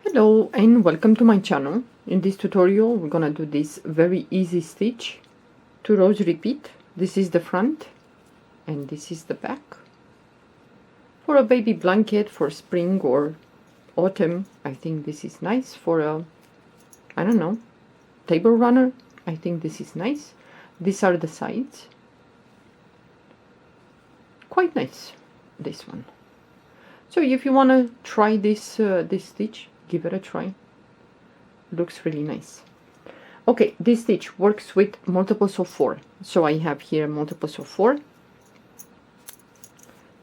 Hello and welcome to my channel. In this tutorial we're gonna do this very easy stitch. 2 rows repeat. This is the front and this is the back. For a baby blanket for spring or autumn, I think this is nice. For a, I don't know, table runner, I think this is nice. These are the sides. Quite nice, this one. So if you want to try this this stitch, give it a try. Looks really nice. Okay, this stitch works with multiples of 4. So I have here multiples of 4.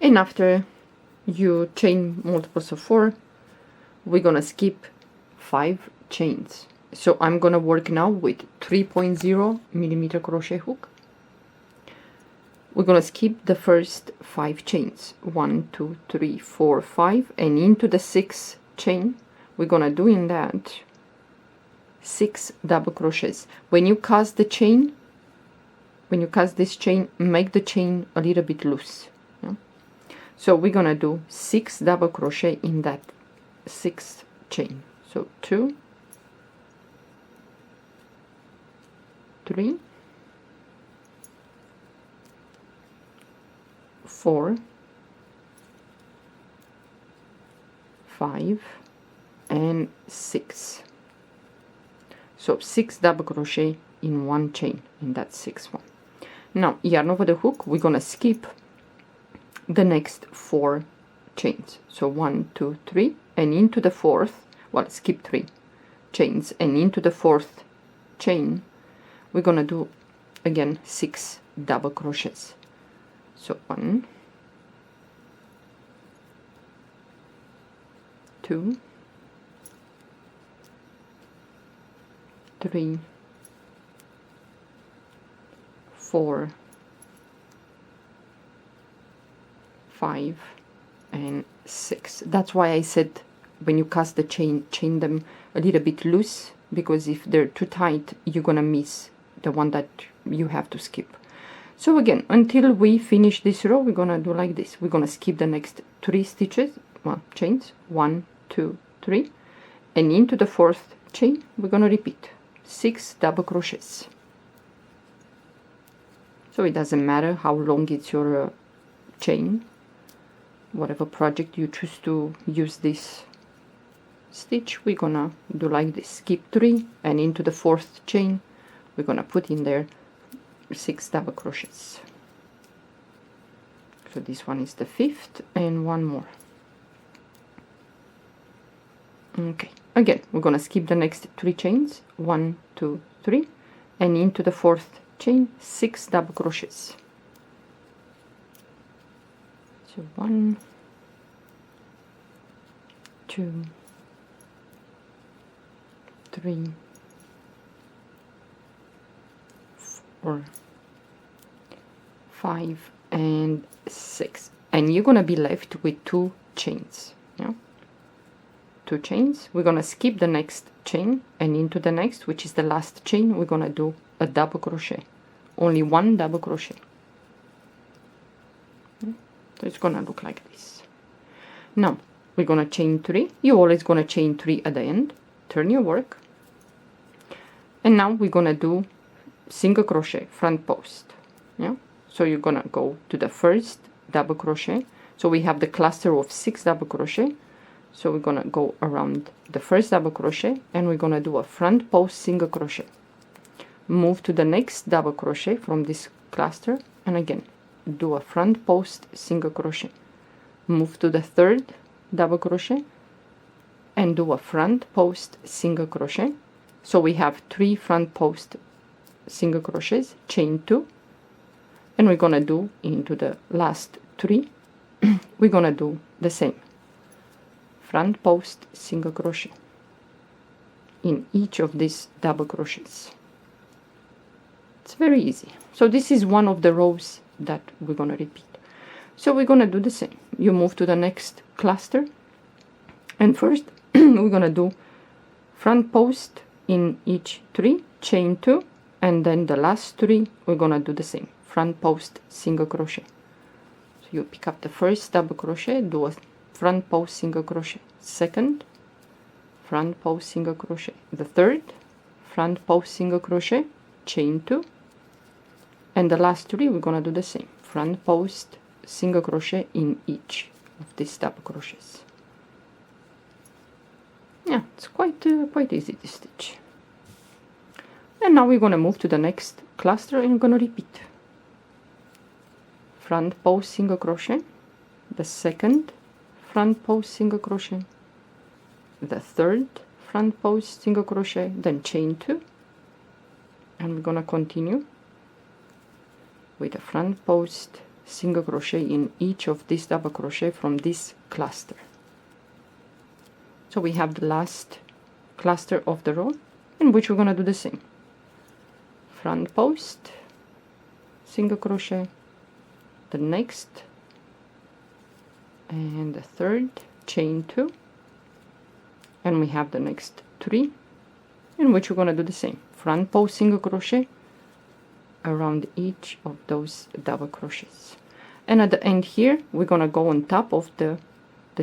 And after you chain multiples of 4, we're gonna skip 5 chains. So I'm gonna work now with 3.0 millimeter crochet hook. We're gonna skip the first 5 chains, 1 2 3 4 5, and into the 6th chain we're gonna do in that 6 double crochets. When you cast the chain, when you cast this chain, make the chain a little bit loose, yeah? So we're gonna do 6 double crochet in that 6th chain. So 2 3 4 5 and 6. So 6 double crochet in one chain in that 6th one. Now yarn over the hook, we're gonna skip the next 4 chains. So 1 2 3, and into the 4th, well, skip 3 chains, and into the 4th chain we're gonna do again 6 double crochets. So 1 2 3 4 5 and 6. That's why I said when you cast the chain, chain them a little bit loose, because if they're too tight you're gonna miss the one that you have to skip. So again, until we finish this row, we're gonna do like this. We're gonna skip the next 3 stitches, well, chains, 1 2 3, and into the 4th chain we're gonna repeat 6 double crochets. So it doesn't matter how long it's your chain, whatever project you choose to use this stitch, we're gonna do like this. Skip 3, and into the 4th chain we're gonna put in there 6 double crochets. So this one is the 5th, and one more. Okay, again we're gonna skip the next 3 chains, 1 2 3, and into the 4th chain 6 double crochets. So 1 2 3 4 5 and 6, and you're gonna be left with 2 chains, yeah? 2 chains. We're gonna skip the next chain, and into the next, which is the last chain, we're gonna do a double crochet, only 1 double crochet. So it's gonna look like this. Now we're gonna chain 3. You're always gonna chain 3 at the end. Turn your work, and now we're gonna do single crochet front post, yeah? So you're gonna go to the first double crochet. So we have the cluster of 6 double crochet. So we're gonna go around the first double crochet, and we're gonna do a front post single crochet. Move to the next double crochet from this cluster, and again do a front post single crochet. Move to the 3rd double crochet and do a front post single crochet. So we have 3 front post single crochets, chain 2, and we're gonna do into the last 3 we're gonna do the same front post single crochet in each of these double crochets. It's very easy. So this is one of the rows that we're gonna repeat. So we're gonna do the same. You move to the next cluster, and first we're gonna do front post in each 3, chain 2, and then the last 3 we're gonna do the same front post single crochet. So you pick up the first double crochet, do a front post single crochet, second front post single crochet, the third front post single crochet, chain 2, and the last 3 we're gonna do the same, front post single crochet in each of these double crochets. Yeah, it's quite easy to stitch. And now we're gonna move to the next cluster and we're gonna repeat front post single crochet, the second front post single crochet, the third front post single crochet, then chain 2, and we're gonna continue with a front post single crochet in each of these double crochet from this cluster. So we have the last cluster of the row in which we're gonna do the same, front post single crochet, the next and the third, chain 2, and we have the next 3 in which we're going to do the same, front post single crochet around each of those double crochets, and at the end here we're going to go on top of the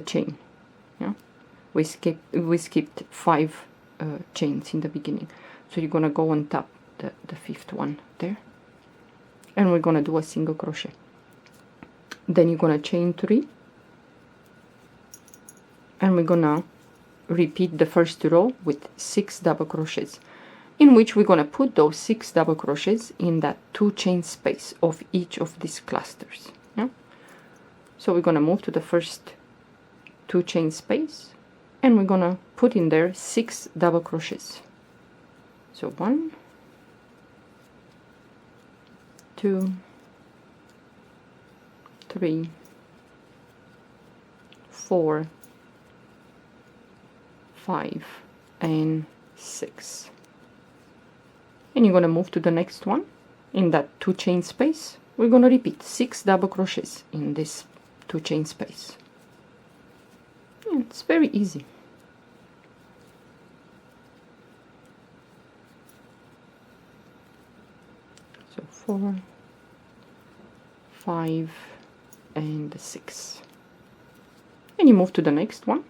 chain. Yeah, we skipped 5 chains in the beginning, so you're going to go on top the 5th one there, and we're going to do a single crochet, then you're going to chain 3, and we're gonna repeat the first row with 6 double crochets, in which we're gonna put those 6 double crochets in that 2 chain space of each of these clusters. Yeah? So we're gonna move to the first 2 chain space, and we're gonna put in there 6 double crochets. So 1, 2, 3, 4, 5 and 6, and you're going to move to the next one in that 2 chain space. We're going to repeat 6 double crochets in this 2 chain space. Yeah, it's very easy. So 4, 5 and 6, and you move to the next one,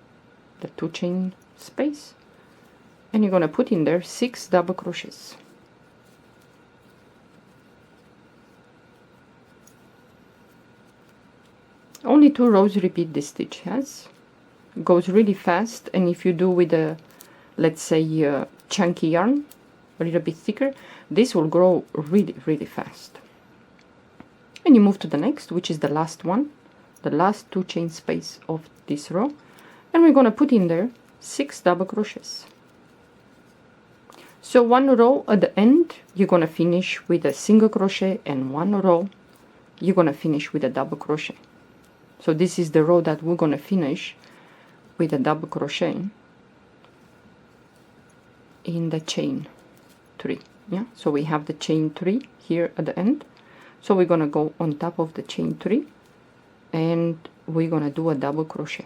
the 2 chain space, and you're going to put in there 6 double crochets. Only 2 rows repeat this stitch. Yes, it goes really fast, and if you do with a, let's say, chunky yarn, a little bit thicker, this will grow really fast. And you move to the next, which is the last one, the last 2 chain space of this row, and we're going to put in there 6 double crochets. So 1 row at the end you're going to finish with a single crochet, and 1 row you're going to finish with a double crochet. So this is the row that we're going to finish with a double crochet in the chain 3. Yeah, so we have the chain 3 here at the end, so we're going to go on top of the chain 3 and we're going to do a double crochet.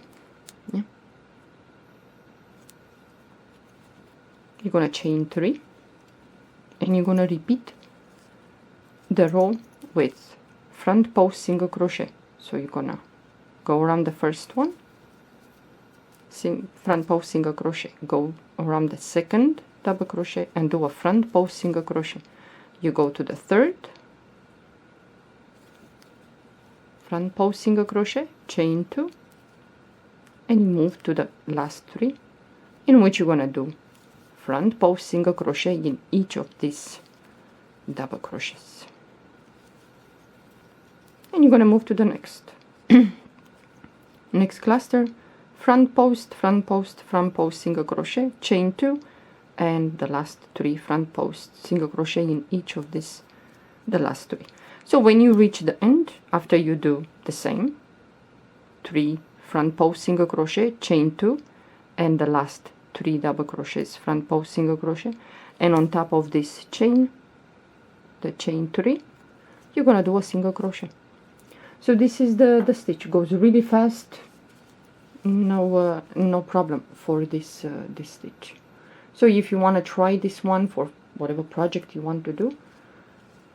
Yeah, you're going to chain 3 and you're going to repeat the row with front post single crochet. So you're going to go around the first one, front post single crochet, go around the second double crochet and do a front post single crochet. You go to the third, front post single crochet, chain 2, and you move to the last 3, in which you're going to do front post single crochet in each of these double crochets, and you're going to move to the next next cluster, front post, front post, front post single crochet, chain 2, and the last 3 front post single crochet in each of these, the last 3. So when you reach the end, after you do the same 3 front post single crochet, chain 2, and the last 3 double crochets, front post single crochet, and on top of this chain, the chain 3, you're gonna do a single crochet. So this is the stitch. Goes really fast, no problem for this this stitch. So if you want to try this one for whatever project you want to do,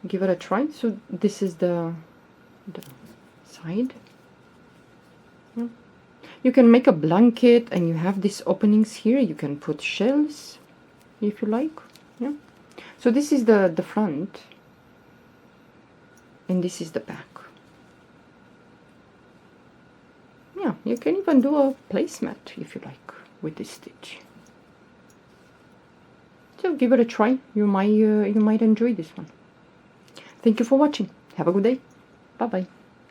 give it a try. So this is the side. Yeah. You can make a blanket and you have these openings here. You can put shells if you like. Yeah. So this is the front and this is the back. Yeah, you can even do a placemat if you like with this stitch. So give it a try. You might enjoy this one. Thank you for watching. Have a good day. Bye bye.